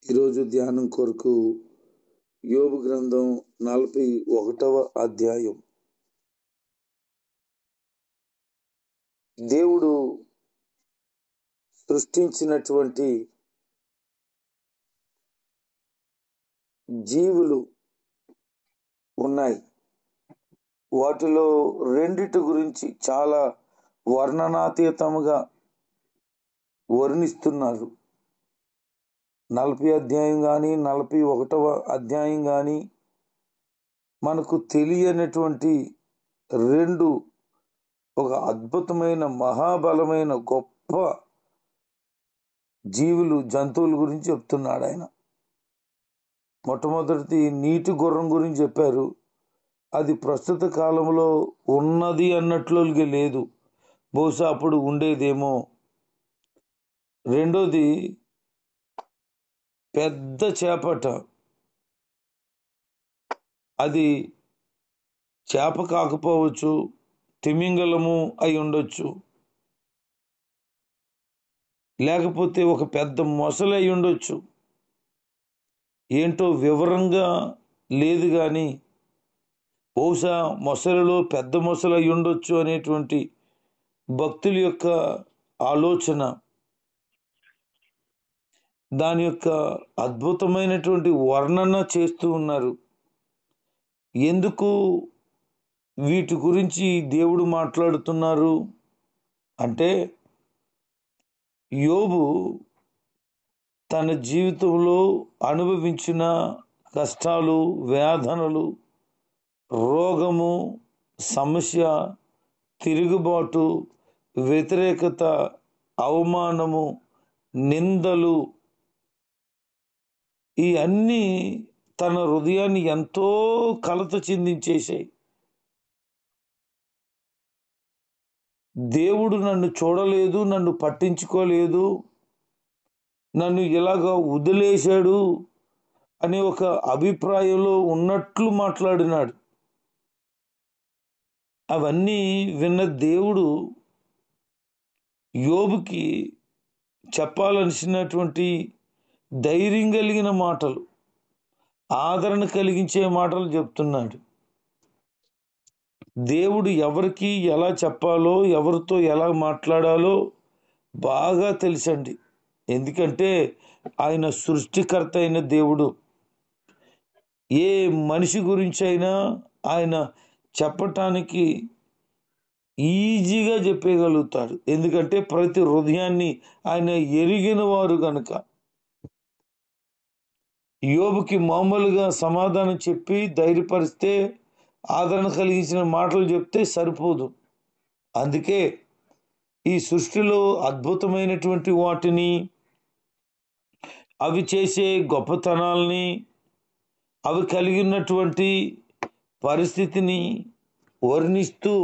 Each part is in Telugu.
ఈరోజు ధ్యానం కొరకు యోబు గ్రంథం 41వ అధ్యాయం. దేవుడు సృష్టించినటువంటి జీవులు ఉన్నాయి. వాటిలో రెండిటి గురించి చాలా వర్ణనాతీతముగా వర్ణిస్తున్నారు. 40 అధ్యాయం కానీ 41వ అధ్యాయం కానీ మనకు తెలియనటువంటి రెండు ఒక అద్భుతమైన మహాబలమైన గొప్ప జీవులు జంతువుల గురించి చెప్తున్నాడు ఆయన. మొట్టమొదటిది నీటి గుర్రం గురించి చెప్పారు. అది ప్రస్తుత కాలంలో ఉన్నది అన్నట్లుగా లేదు, బహుశా అప్పుడు ఉండేదేమో. రెండోది పెద్ద చేపట, అది చేప కాకపోవచ్చు, తిమింగలము అయి ఉండొచ్చు, లేకపోతే ఒక పెద్ద మొసలి అయి ఉండొచ్చు. ఏంటో వివరంగా లేదు కానీ బహుశా మొసలిలో పెద్ద మొసలి అయి ఉండొచ్చు అనేటువంటి భక్తుల యొక్క ఆలోచన. దాని యొక్క అద్భుతమైనటువంటి వర్ణన చేస్తూ ఉన్నారు. ఎందుకు వీటి గురించి దేవుడు మాట్లాడుతున్నారు అంటే, యోబు తన జీవితంలో అనుభవించిన కష్టాలు, వేదనలు, రోగము, సమస్య, తిరుగుబాటు, వ్యతిరేకత, అవమానము, నిందలు, ఈ అన్నీ తన హృదయాన్ని ఎంతో కలత చెందించేశాయి. దేవుడు నన్ను చూడలేదు, నన్ను పట్టించుకోలేదు, నన్ను ఇలాగా వదిలేశాడు అనే ఒక అభిప్రాయంలో ఉన్నట్లు మాట్లాడినాడు. అవన్నీ విన్న దేవుడు యోబుకి చెప్పాలనిసినటువంటి ధైర్యం కలిగిన మాటలు, ఆదరణ కలిగించే మాటలు చెప్తున్నాడు. దేవుడు ఎవరికి ఎలా చెప్పాలో, ఎవరితో ఎలా మాట్లాడాలో బాగా తెలుసండి. ఎందుకంటే ఆయన సృష్టికర్త అయిన దేవుడు. ఏ మనిషి గురించి అయినా ఆయన చెప్పటానికి ఈజీగా చెప్పగలుగుతాడు. ఎందుకంటే ప్రతి హృదయాన్ని ఆయన ఎరిగిన వారు కనుక. యోబుకి మామూలుగా సమాధానం చెప్పి ధైర్యపరిస్తే, ఆదరణ కలిగించిన మాటలు చెప్తే సరిపోదు. అందుకే ఈ సృష్టిలో అద్భుతమైనటువంటి వాటిని, అవి చేసే గొప్పతనాల్ని, అవి కలిగినటువంటి పరిస్థితిని వర్ణిస్తూ,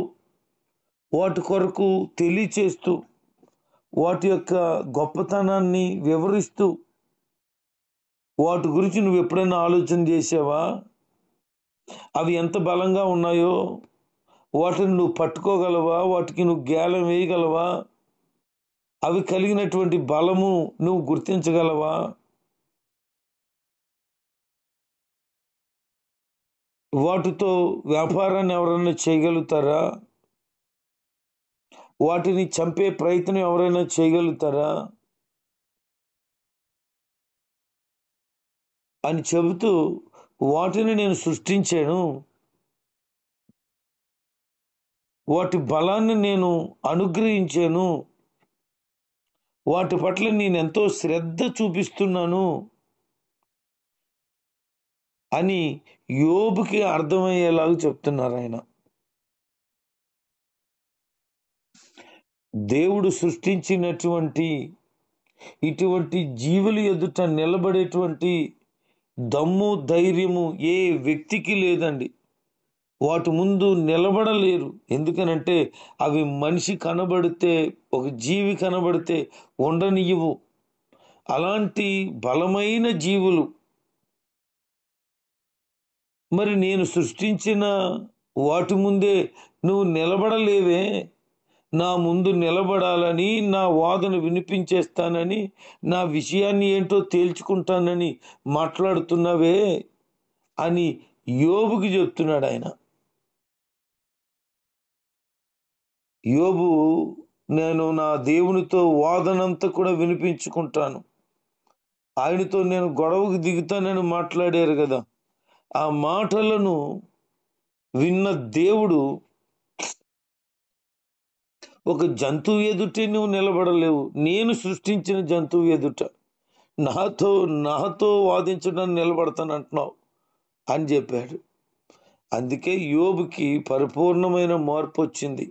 వాటి కొరకు తెలియచేస్తూ, వాటి యొక్క గొప్పతనాన్ని వివరిస్తూ, వాటి గురించి నువ్వు ఎప్పుడైనా ఆలోచన చేసావా? అవి ఎంత బలంగా ఉన్నాయో, వాటిని నువ్వు పట్టుకోగలవా? వాటికి నువ్వు గేలం వేయగలవా? అవి కలిగినటువంటి బలము నువ్వు గుర్తించగలవా? వాటితో వ్యాపారాన్ని ఎవరైనా చేయగలుగుతారా? వాటిని చంపే ప్రయత్నం ఎవరైనా చేయగలుగుతారా అని చెబుతూ, వాటిని నేను సృష్టించాను, వాటి బలాన్ని నేను అనుగ్రహించాను, వాటి పట్ల నేను ఎంతో శ్రద్ధ చూపిస్తున్నాను అని యోబుకి అర్థమయ్యేలాగా చెప్తున్నారు ఆయన. దేవుడు సృష్టించినటువంటి ఇటువంటి జీవుల ఎదుట నిలబడేటువంటి దమ్ము, ధైర్యము ఏ వ్యక్తికి లేదండి. వాటి ముందు నిలబడలేరు. ఎందుకనంటే అవి మనిషి కనబడితే, ఒక జీవి కనబడితే ఉండనియ్యవు. అలాంటి బలమైన జీవులు. మరి నేను సృష్టించిన వాటి ముందే నువ్వు నిలబడలేవే, నా ముందు నిలబడాలని, నా వాదన వినిపించేస్తానని, నా విషయాన్ని ఏంటో తేల్చుకుంటానని మాట్లాడుతున్నావే అని యోబుకి చెప్తున్నాడు ఆయన. యోబు, నేను నా దేవునితో వాదనంతా కూడా వినిపించుకుంటాను, ఆయనతో నేను గొడవకు దిగుతానని మాట్లాడారు కదా. ఆ మాటలను విన్న దేవుడు, ఒక జంతువు ఎదుటే నువ్వు నిలబడలేవు, నేను సృష్టించిన జంతువు ఎదుట నాతో నాతో వాదించడానికి నిలబడతాను అంటున్నావు అని చెప్పాడు. అందుకే యోబుకి పరిపూర్ణమైన మార్పు వచ్చింది.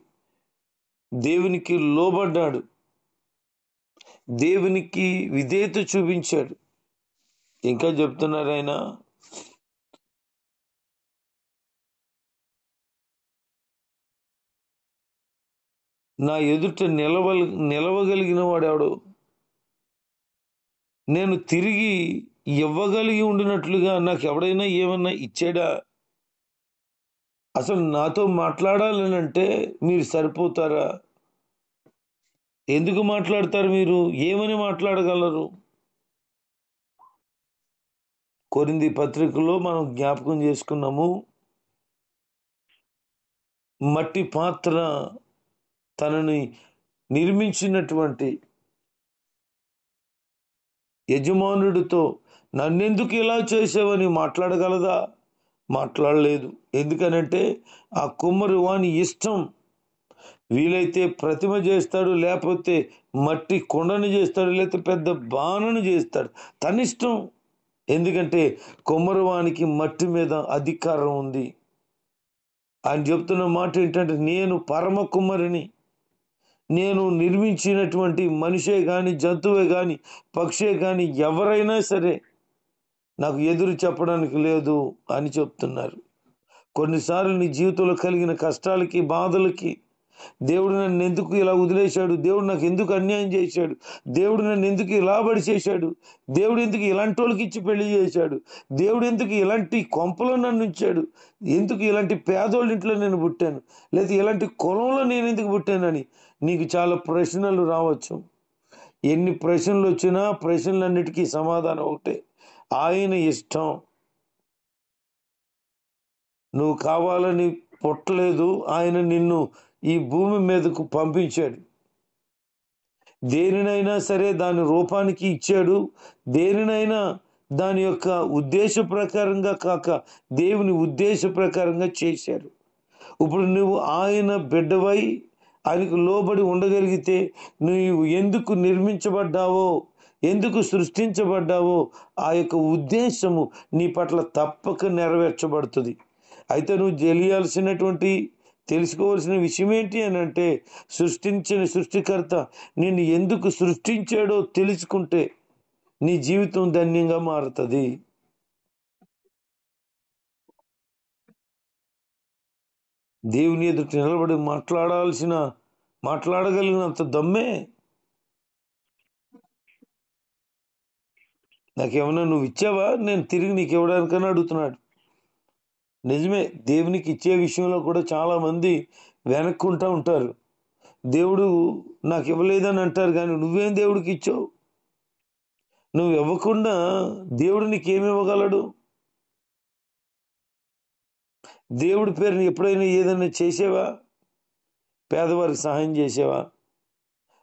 దేవునికి లోబడ్డాడు, దేవునికి విధేయత చూపించాడు. ఇంకా చెప్తున్నారు ఆయన, నా ఎదుట నిలవగలిగిన వాడెవడు, నేను తిరిగి ఇవ్వగలిగి ఉండినట్లుగా నాకు ఎవడైనా ఏమన్నా ఇచ్చాడా? అసలు నాతో మాట్లాడాలనంటే మీరు సరిపోతారా? ఎందుకు మాట్లాడతారు? మీరు ఏమని మాట్లాడగలరు? కొరింథీ పత్రికలో మనం జ్ఞాపకం చేసుకున్నాము, మట్టి పాత్ర తనని నిర్మించినటువంటి యజమానుడితో నన్నెందుకు ఇలా చేసావని మాట్లాడగలదా? మాట్లాడలేదు. ఎందుకనంటే ఆ కుమ్మరి వాని ఇష్టం. వీలైతే ప్రతిమ చేస్తాడు, లేకపోతే మట్టి కొండను చేస్తాడు, లేకపోతే పెద్ద బాణను చేస్తాడు, తన ఇష్టం. ఎందుకంటే కుమ్మరివానికి మట్టి మీద అధికారం ఉంది. ఆయన చెప్తున్న మాట ఏంటంటే, నేను పరమ కుమ్మరిని, నేను నిర్మించినటువంటి మనిషే కానీ, జంతువే కానీ, పక్షే కానీ ఎవరైనా సరే నాకు ఎదురు చెప్పడానికి లేదు అని చెప్తున్నారు. కొన్నిసార్లు నీ జీవితంలో కలిగిన కష్టాలకి, బాధలకి, దేవుడు నన్ను ఎందుకు ఇలా వదిలేశాడు, దేవుడు నాకు ఎందుకు అన్యాయం చేశాడు, దేవుడు నన్ను ఎందుకు ఇలా బడి చేశాడు, దేవుడు ఎందుకు ఇలాంటి వాళ్ళకి ఇచ్చి పెళ్లి చేశాడు, దేవుడు ఎందుకు ఇలాంటి కొంపలో నన్ను ఉంచాడు, ఎందుకు ఇలాంటి పేదోళ్ళ ఇంట్లో నేను పుట్టాను, లేదా ఇలాంటి కులంలో నేను ఎందుకు పుట్టానని నీకు చాలా ప్రశ్నలు రావచ్చు. ఎన్ని ప్రశ్నలు వచ్చినా ప్రశ్నలన్నిటికీ సమాధానం ఒకటే, ఆయన ఇష్టం. నువ్వు కావాలని పుట్టలేదు, ఆయన నిన్ను ఈ భూమి మీదకు పంపించాడు. దేనినైనా సరే దాని రూపానికి ఇచ్చాడు, దేనినైనా దాని యొక్క ఉద్దేశ ప్రకారంగా కాక దేవుని ఉద్దేశ ప్రకారంగా చేశారు. ఇప్పుడు నువ్వు ఆయన బిడ్డవై ఆయనకు లోబడి ఉండగలిగితే, నువ్వు ఎందుకు నిర్మించబడ్డావో, ఎందుకు సృష్టించబడ్డావో ఆ యొక్క ఉద్దేశము నీ పట్ల తప్పక నెరవేర్చబడుతుంది. అయితే నువ్వు తెలియాల్సినటువంటి, తెలుసుకోవాల్సిన విషయం ఏంటి అని అంటే, సృష్టించిన సృష్టికర్త నిన్ను ఎందుకు సృష్టించాడో తెలుసుకుంటే నీ జీవితం ధన్యంగా మారుతుంది. దేవుని ఎదుట నిలబడి మాట్లాడగలిగినంత దమ్మే. నాకేమన్నా నువ్వు ఇచ్చావా, నేను తిరిగి నీకు ఇవ్వడానికని అడుగుతున్నాడు. నిజమే, దేవునికి ఇచ్చే విషయంలో కూడా చాలామంది వెనక్కుంటూ ఉంటారు. దేవుడు నాకు ఇవ్వలేదని అంటారు, కానీ నువ్వేం దేవుడికి ఇచ్చావు? నువ్వు ఇవ్వకుండా దేవుడు నీకేమి ఇవ్వగలడు? దేవుడి పేరుని ఎప్పుడైనా ఏదైనా చేసేవా? పేదవారికి సహాయం చేసేవా?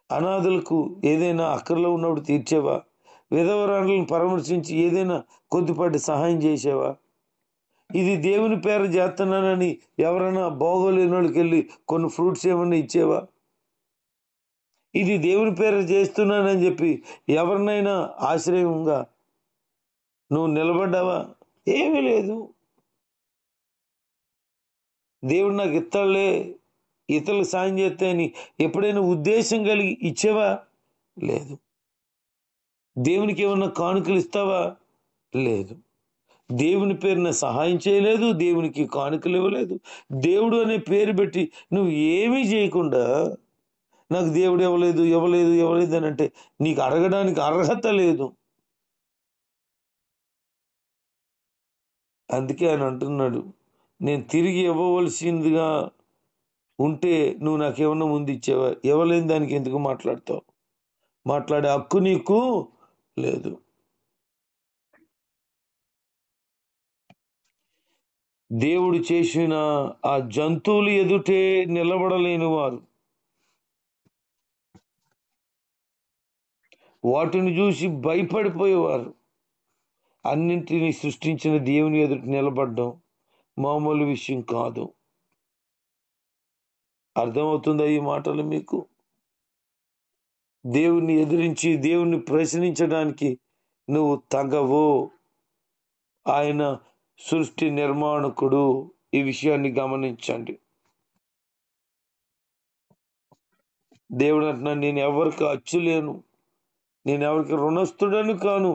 అనాథులకు ఏదైనా అక్కర్లో ఉన్నప్పుడు తీర్చేవా? విధవరాలను పరామర్శించి ఏదైనా కొద్దిపాటి సహాయం చేసేవా? ఇది దేవుని పేరు చేస్తున్నానని ఎవరైనా బాగోలేని వాళ్ళకి వెళ్ళి కొన్ని ఫ్రూట్స్ ఏమన్నా ఇచ్చేవా? ఇది దేవుని పేరు చేస్తున్నానని చెప్పి ఎవరినైనా ఆశ్రయంగా నువ్వు నిలబడ్డావా? ఏమీ లేదు. దేవుడు నాకు ఇస్తాడులే, ఇతరులకు సాయం చేస్తే అని ఎప్పుడైనా ఉద్దేశం కలిగి ఇచ్చావా? లేదు. దేవునికి ఏమన్నా కానుకలు ఇస్తావా? లేదు. దేవుని పేరున సహాయం చేయలేదు, దేవునికి కానుకలు ఇవ్వలేదు. దేవుడు అనే పేరు పెట్టి నువ్వు ఏమీ చేయకుండా నాకు దేవుడు ఇవ్వలేదు ఇవ్వలేదు ఇవ్వలేదు అని అంటే నీకు అడగడానికి అర్హత లేదు. అందుకే ఆయన అంటున్నాడు, నేను తిరిగి ఇవ్వవలసిందిగా ఉంటే నువ్వు నాకేమన్నా ముందు ఇచ్చేవా? ఇవ్వలేని దానికి ఎందుకు మాట్లాడతావు? మాట్లాడే హక్కు నీకు లేదు. దేవుడు చేసిన ఆ జంతువులు ఎదుటే నిలబడలేని వారు, వాటిని చూసి భయపడిపోయేవారు, అన్నింటినీ సృష్టించిన దేవుని ఎదుట నిలబడ్డం మామూలు విషయం కాదు. అర్థమవుతుందా ఈ మాటలు మీకు? దేవుణ్ణి ఎదిరించి దేవుణ్ణి ప్రశ్నించడానికి నువ్వు తగవు. ఆయన సృష్టి నిర్మాణకుడు. ఈ విషయాన్ని గమనించండి. దేవుడు అంటున్నాడు, నేను ఎవరికి అచ్చులేను, నేను ఎవరికి రుణస్థుడని కాను,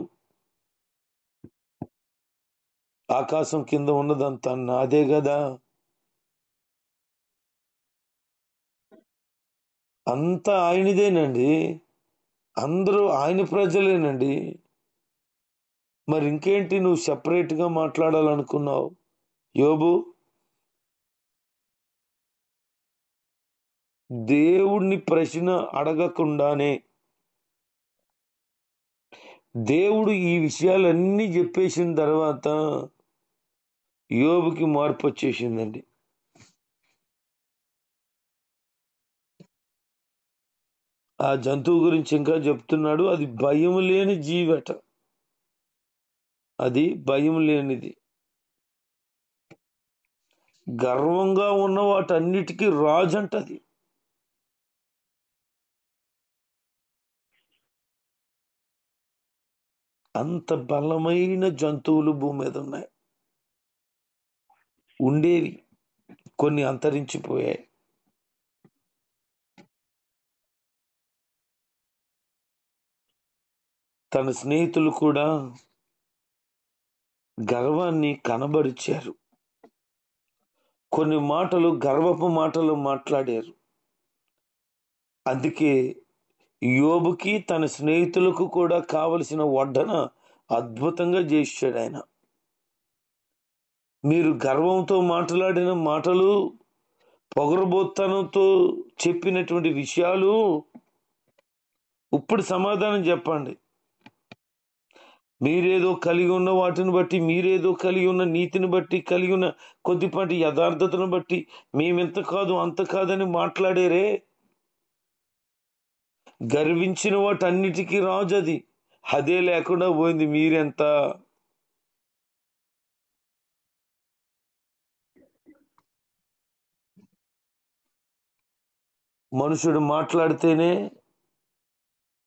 ఆకాశం కింద ఉన్నదంతా నాదే కదా, అంతా ఆయనదేనండి, అందరూ ఆయన ప్రజలేనండి. మరి ఇంకేంటి నువ్వు సెపరేట్గా మాట్లాడాలనుకున్నావు? యోబు దేవుణ్ణి ప్రశ్న అడగకుండానే దేవుడు ఈ విషయాలన్నీ చెప్పేసిన తర్వాత యోబుకి మార్పు వచ్చేసిందండి. ఆ జంతువు గురించి ఇంకా చెప్తున్నాడు, అది భయం లేని జీవట, అది భయం లేనిది. గర్వంగా ఉన్న వాటన్నిటికీ రాజు అంటది. అంత బలమైన జంతువులు భూమి మీద ఉన్నాయి. ఉండేవి, కొన్ని అంతరించిపోయాయి. తన స్నేహితులు కూడా గర్వాన్ని కనబరిచారు. కొన్ని మాటలు గర్వపు మాటలు మాట్లాడారు. అందుకే యోబుకి తన స్నేహితులకు కూడా కావలసిన వడ్డన అద్భుతంగా చేశాడు ఆయన. మీరు గర్వంతో మాట్లాడిన మాటలు, పొగరబోత్తనంతో చెప్పినటువంటి విషయాలు, ఇప్పుడు సమాధానం చెప్పండి. మీరేదో కలిగి ఉన్న వాటిని బట్టి, మీరేదో కలిగి ఉన్న నీతిని బట్టి, కలిగి ఉన్న కొద్దిపాటి యథార్థతను బట్టి మేమింత కాదు అంత కాదని మాట్లాడేరే. గర్వించిన వాటన్నిటికీ రాజు అది. అదే లేకుండా పోయింది. మీరెంత మనుషుడు మాట్లాడితేనే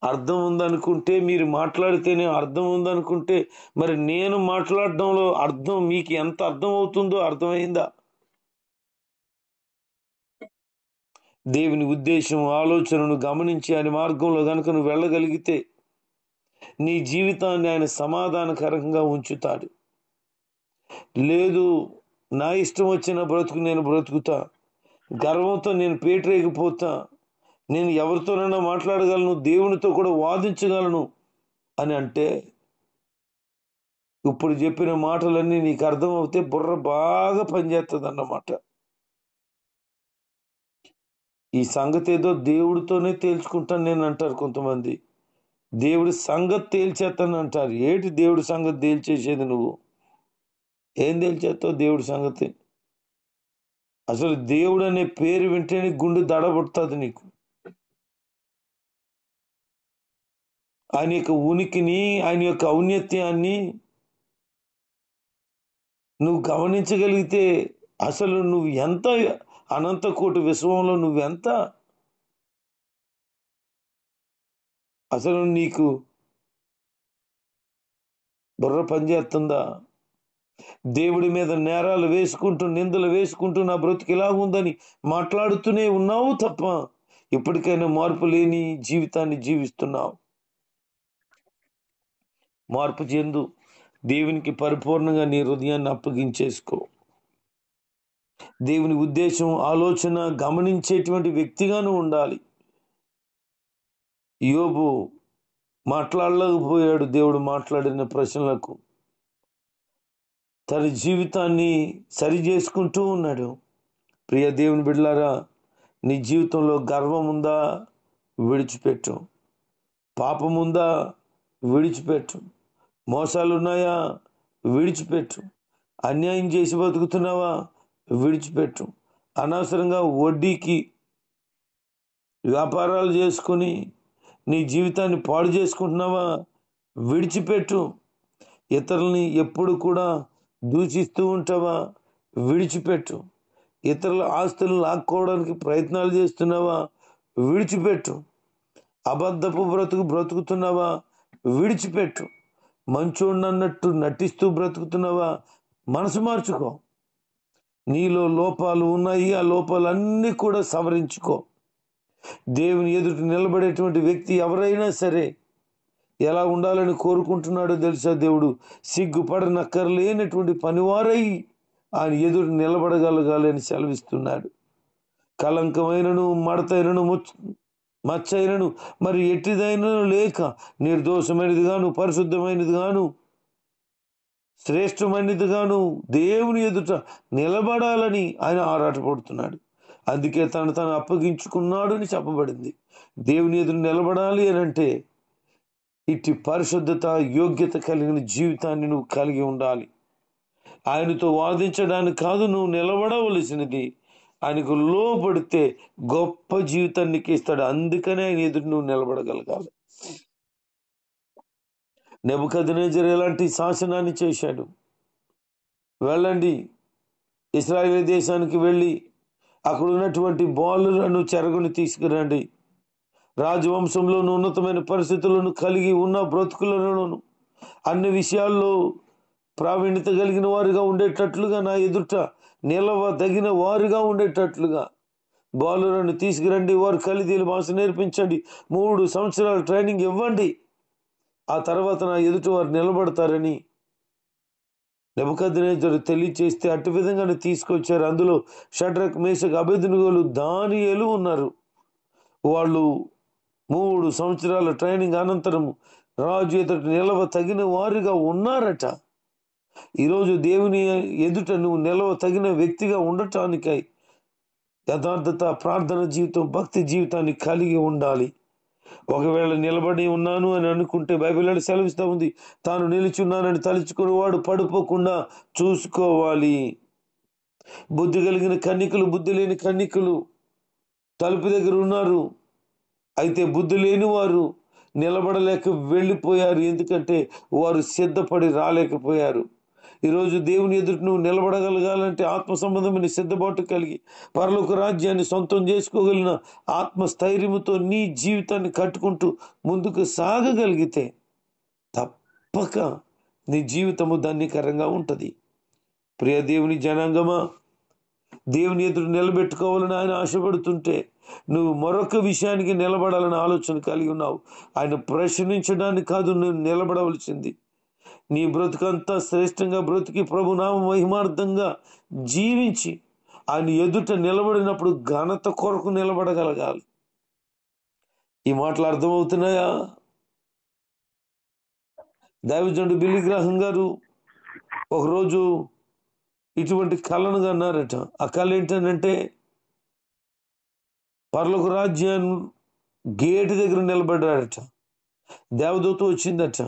అర్థం ఉందనుకుంటే, మీరు మాట్లాడితేనే అర్థం ఉందనుకుంటే, మరి నేను మాట్లాడడంలో అర్థం మీకు ఎంత అర్థం అవుతుందో అర్థమైందా? దేవుని ఉద్దేశం, ఆలోచనను గమనించి ఆయన మార్గంలో గనుక నువ్వు వెళ్ళగలిగితే నీ జీవితాన్ని ఆయన సమాధానకరంగా ఉంచుతాడు. లేదు, నా ఇష్టం వచ్చిన బ్రతుకు నేను బ్రతుకుతా, గర్వంతో నేను పేటరేగిపోతా, నేను ఎవరితోనైనా మాట్లాడగలను, దేవునితో కూడా వాదించగలను అని అంటే, ఇప్పుడు చెప్పిన మాటలన్నీ నీకు అర్థమవుతే బుర్ర బాగా పనిచేస్తుంది అన్నమాట. ఈ సంగతి ఏదో దేవుడితోనే తేల్చుకుంటాను నేను అంటారు కొంతమంది. దేవుడి సంగతి తేల్చేస్తాను అంటారు. ఏంటి దేవుడి సంగతి తేల్చేసేది? నువ్వు ఏం తేల్చేస్తావు దేవుడి సంగతి? అసలు దేవుడు అనే పేరు వింటేనే గుండె దడబడుతుంది నీకు. ఆయన యొక్క ఉనికిని, ఆయన యొక్క ఔన్నత్యాన్ని నువ్వు గమనించగలిగితే అసలు నువ్వు ఎంత అనంత కోటి విశ్వంలో నువ్వెంత, అసలు నీకు బుర్ర పనిచేస్తుందా? దేవుడి మీద నేరాలు వేసుకుంటూ, నిందలు వేసుకుంటూ నా బ్రతుకు ఇలా ఉందని మాట్లాడుతూనే ఉన్నావు తప్ప ఇప్పటికైనా మార్పు లేని జీవితాన్ని జీవిస్తున్నావు. మార్పు చెందు. దేవునికి పరిపూర్ణంగా నీ హృదయాన్ని అప్పగించేసుకో. దేవుని ఉద్దేశం, ఆలోచన గమనించేటువంటి వ్యక్తిగాను ఉండాలి. యోబు మాట్లాడలేకపోయాడు దేవుడు మాట్లాడిన ప్రశ్నలకు. తన జీవితాన్ని సరి చేసుకుంటూ ఉన్నాడు. ప్రియ దేవుని బిడ్డలారా, నీ జీవితంలో గర్వం ఉందా? విడిచిపెట్టు. పాపం ఉందా? విడిచిపెట్టు. మోసాలు ఉన్నాయా? విడిచిపెట్టు. అన్యాయం చేసి బతుకుతున్నావా? విడిచిపెట్టు. అనవసరంగా వడ్డీకి వ్యాపారాలు చేసుకుని నీ జీవితాన్ని పాడు చేసుకుంటున్నావా? విడిచిపెట్టు. ఇతరులని ఎప్పుడు కూడా దూషిస్తూ ఉంటావా? విడిచిపెట్టు. ఇతరుల ఆస్తులను లాక్కోవడానికి ప్రయత్నాలు చేస్తున్నావా? విడిచిపెట్టు. అబద్ధపు బ్రతుకుతున్నావా? విడిచిపెట్టు. మంచోడినన్నట్టు నటిస్తూ బ్రతుకుతున్నావా? మనసు మార్చుకో. నీలో లోపాలు ఉన్నాయి, ఆ లోపాలన్నీ కూడా సవరించుకో. దేవుని ఎదుట నిలబడేటువంటి వ్యక్తి ఎవరైనా సరే ఎలా ఉండాలని కోరుకుంటున్నాడో తెలుసా? దేవుడు సిగ్గుపడనక్కర్లేనటువంటి పనివారై ఆయన ఎదుట నిలబడగలగాలని సెలవిస్తున్నాడు. కలంకమైనను, మడతైనను, మచ్చైనను మరి ఎట్టిదైనను లేక నిర్దోషమైనది గాను, పరిశుద్ధమైనది గాను, శ్రేష్టమైనది గాను దేవుని ఎదుట నిలబడాలని ఆయన ఆరాటపడుతున్నాడు. అందుకే తను అప్పగించుకున్నాడు అని చెప్పబడింది. దేవుని ఎదురు నిలబడాలి అని అంటే ఇట్టి పరిశుద్ధత, యోగ్యత కలిగిన జీవితాన్ని నువ్వు కలిగి ఉండాలి. ఆయనతో వాదించడానికి కాదు నువ్వు నిలబడవలసినది. ఆయనకు లోబడితే గొప్ప జీవితాన్ని ఇస్తాడు. అందుకనే ఆయన ఎదురు నువ్వు నిలబడగలగాలి. నెబుకద్నెజరు ఎలాంటి శాసనాన్ని చేశాడు? వెళ్ళండి, ఇశ్రాయేలు దేశానికి వెళ్ళి అక్కడ ఉన్నటువంటి బాలులను చెరగొని తీసుకురండి. రాజవంశంలోను ఉన్నతమైన పరిస్థితులను కలిగి ఉన్న బ్రతుకులలోను అన్ని విషయాల్లో ప్రావీణ్యత కలిగిన వారుగా ఉండేటట్లుగా, నా ఎదుట నిలవదగిన వారుగా ఉండేటట్లుగా బాలులను తీసుకురండి. వారు కలిదీల భాష నేర్పించండి. 3 సంవత్సరాల ట్రైనింగ్ ఇవ్వండి. ఆ తర్వాత నా ఎదుట వారు నిలబడతారని నెబుకద్నెజరు తెలియచేస్తే అటు విధంగానే తీసుకొచ్చారు. అందులో షడ్రక్, మేషక్, అబేద్నెగోలు, దానియేలు ఉన్నారు. వాళ్ళు 3 సంవత్సరాల ట్రైనింగ్ అనంతరం రాజు ఎదుట నిలవ తగిన వారుగా ఉన్నారట. ఈరోజు దేవుని ఎదుట నువ్వు నిలవ తగిన వ్యక్తిగా ఉండటానికై యథార్థత, ప్రార్థన జీవితం, భక్తి జీవితాన్ని కలిగి ఉండాలి. ఒకవేళ నిలబడి ఉన్నాను అని అనుకుంటే బైబిల్ సెలవిస్తూ ఉంది, తాను నిలిచున్నానని తలుచుకుని వాడు పడిపోకుండా చూసుకోవాలి. బుద్ధి కలిగిన కన్నికలు, బుద్ధి లేని కన్నికలు తలుపు దగ్గర ఉన్నారు. అయితే బుద్ధి లేని వారు నిలబడలేక వెళ్ళిపోయారు. ఎందుకంటే వారు సిద్ధపడి రాలేకపోయారు. ఈరోజు దేవుని ఎదుట నువ్వు నిలబడగలగాలంటే ఆత్మ సంబంధమైన సిద్ధపాటు కలిగి పరలోక రాజ్యాన్ని సొంతం చేసుకోగలిగిన ఆత్మస్థైర్యముతో నీ జీవితాన్ని కట్టుకుంటూ ముందుకు సాగగలిగితే తప్పక నీ జీవితము ధన్యకరంగా ఉంటుంది. ప్రియ దేవుని జనాంగమా, దేవుని ఎదురు నిలబెట్టుకోవాలని ఆయన ఆశపడుతుంటే నువ్వు మరొక విషయానికి నిలబడాలని ఆలోచన కలిగి ఉన్నావు. ఆయన ప్రశ్నించడానికి కాదు నువ్వు నిలబడవలసింది. నీ బ్రతుకంతా శ్రేష్టంగా బ్రతికి ప్రభునామ మహిమార్థంగా జీవించి ఆయన ఎదుట నిలబడినప్పుడు ఘనత కొరకు నిలబడగలగాలి. ఈ మాటలు అర్థమవుతున్నాయా? దైవజనుడు బిల్లీ గ్రాహం గారు ఒకరోజు ఇటువంటి కళను అన్నారట. ఆ కళ ఏంటంటే పరలోక రాజ్యాన్ని గేటు దగ్గర నిలబడ్డాడట. దేవదూత వచ్చిందట.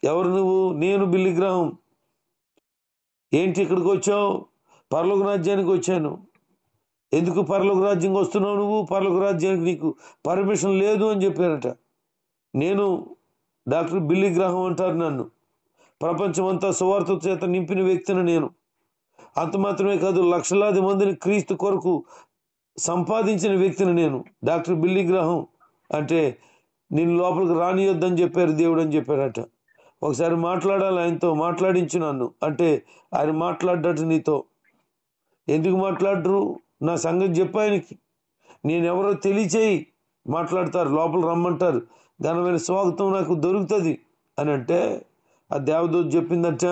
ఎవరు నువ్వు? నేను బిల్లీ గ్రాహం. ఏంటి ఇక్కడికి వచ్చావు? పరలోక రాజ్యానికి వచ్చాను. ఎందుకు పరలోక రాజ్యంకి వస్తున్నావు నువ్వు? పరలోక రాజ్యానికి నీకు పర్మిషన్ లేదు అని చెప్పారట. నేను డాక్టర్ బిల్లీ గ్రాహం అంటారు నన్ను. ప్రపంచమంతా సువార్త చేత నింపిన వ్యక్తిని నేను. అంత మాత్రమే కాదు, లక్షలాది మందిని క్రీస్తు కొరకు సంపాదించిన వ్యక్తిని నేను. డాక్టర్ బిల్లీ గ్రాహం అంటే నేను లోపలికి రానియొద్దని చెప్పారు దేవుడు అని చెప్పారట. ఒకసారి మాట్లాడాలి ఆయనతో, మాట్లాడించు నన్ను అంటే ఆయన మాట్లాడ్డట నీతో. ఎందుకు మాట్లాడరు? నా సంగతి చెప్పు ఆయనకి. నేనెవరో తెలియచేయి. మాట్లాడతారు, లోపల రమ్మంటారు, ఘనమైన స్వాగతం నాకు దొరుకుతుంది అని అంటే ఆ దేవదూత చెప్పిందట,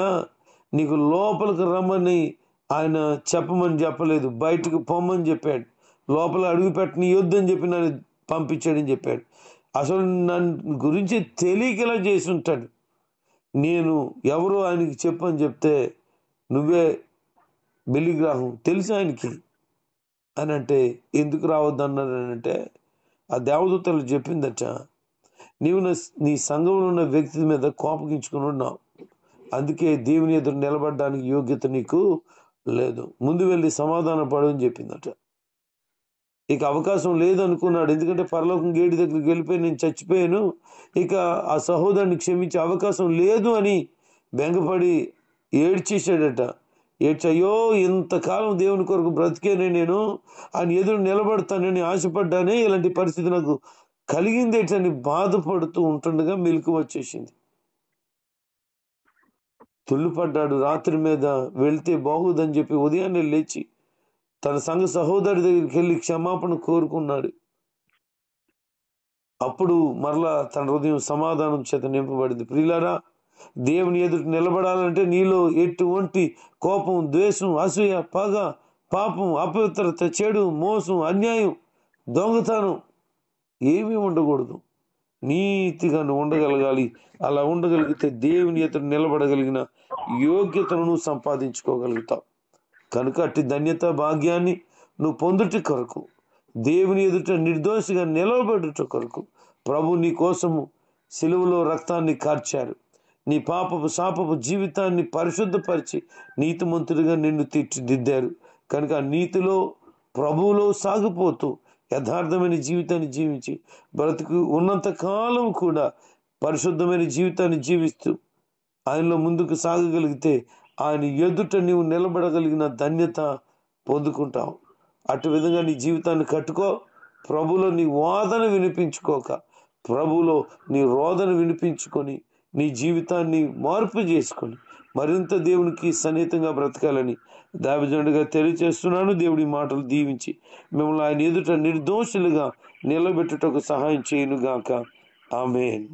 నీకు లోపలికి రమ్మని ఆయన చెప్పమని చెప్పలేదు, బయటకు పొమ్మని చెప్పాడు. లోపల అడుగు పెట్టనీయొద్దని చెప్పి నన్ను పంపించాడని చెప్పాడు. అసలు నన్ను గురించి తెలియకలా చేసి ఉంటాడు. నేను ఎవరో ఆయనకి చెప్పని చెప్తే నువ్వే బిల్లీ గ్రాహం తెలుసు ఆయనకి అని అంటే ఎందుకు రావద్దన్నానంటే ఆ దేవదూతలు చెప్పిందట, నీవు నీ సంఘంలో ఉన్న వ్యక్తి మీద కోపగించుకుని ఉన్నావు, అందుకే దేవుని ఎదురు నిలబడడానికి యోగ్యత నీకు లేదు, ముందు వెళ్ళి సమాధాన పడు అని చెప్పిందట. ఇక అవకాశం లేదు అనుకున్నాడు, ఎందుకంటే పరలోకం గేటు దగ్గరికి వెళ్ళిపోయి నేను చచ్చిపోయాను, ఇక ఆ సహోదరుని క్షమించే అవకాశం లేదు అని బెంగపడి ఏడ్చేసాడట. అయ్యో ఇంతకాలం దేవుని కొరకు బ్రతికేనే, నేను ఆయన ఎదురు నిలబడతానని ఆశపడ్డానే, ఇలాంటి పరిస్థితి నాకు కలిగిందేటని బాధపడుతూ ఉంటుండగా మెలకు వచ్చేసింది. తుల్లిపడ్డాడు. రాత్రి మీద వెళ్తే బాగుందని చెప్పి ఉదయాన్నే లేచి తన సంఘ సహోదరి దగ్గరికి వెళ్ళి క్షమాపణ కోరుకున్నాడు. అప్పుడు మరలా తన హృదయం సమాధానం చేత నింపబడింది. ప్రియులారా, దేవుని ఎదుట నిలబడాలంటే నీలో ఎటువంటి కోపం, ద్వేషం, అసూయ, పగ, పాపం, అపవిత్రత, చెడు, మోసం, అన్యాయం, దొంగతనం ఏమీ ఉండకూడదు. నీతిగా నువ్వు ఉండగలగాలి. అలా ఉండగలిగితే దేవుని ఎదుట నిలబడగలిగిన యోగ్యతను నువ్వు సంపాదించుకోగలుగుతావు. కనుక అట్టి ధన్యత భాగ్యాన్ని నువ్వు పొందుట కొరకు, దేవుని ఎదుట నిర్దోషిగా నిలబడుట కొరకు ప్రభు నీ కోసము సిలువలో రక్తాన్ని కార్చారు. నీ పాపపు శాపపు జీవితాన్ని పరిశుద్ధపరిచి నీతిమంతుడిగా నిన్ను తీర్చిదిద్దారు. కనుక నీతిలో ప్రభువులో సాగిపోతూ యథార్థమైన జీవితాన్ని జీవించి బ్రతుకు ఉన్నంత కాలం కూడా పరిశుద్ధమైన జీవితాన్ని జీవిస్తూ ఆయనలో ముందుకు సాగగలిగితే ఆయన ఎదుట నీవు నిలబడగలిగిన ధన్యత పొందుకుంటావు. అటు విధంగా నీ జీవితాన్ని కట్టుకో. ప్రభులో నీ వాదన వినిపించుకోక ప్రభులో నీ రోదన వినిపించుకొని నీ జీవితాన్ని మార్పు చేసుకొని మరింత దేవునికి సన్నిహితంగా బ్రతకాలని దైవజనుడిగా తెలియజేస్తున్నాను. దేవుడి మాటలు దీవించి మిమ్మల్ని ఆయన ఎదుట నిర్దోషులుగా నిలబెట్టుటకు సహాయం చేయనుగాక. ఆమేన్.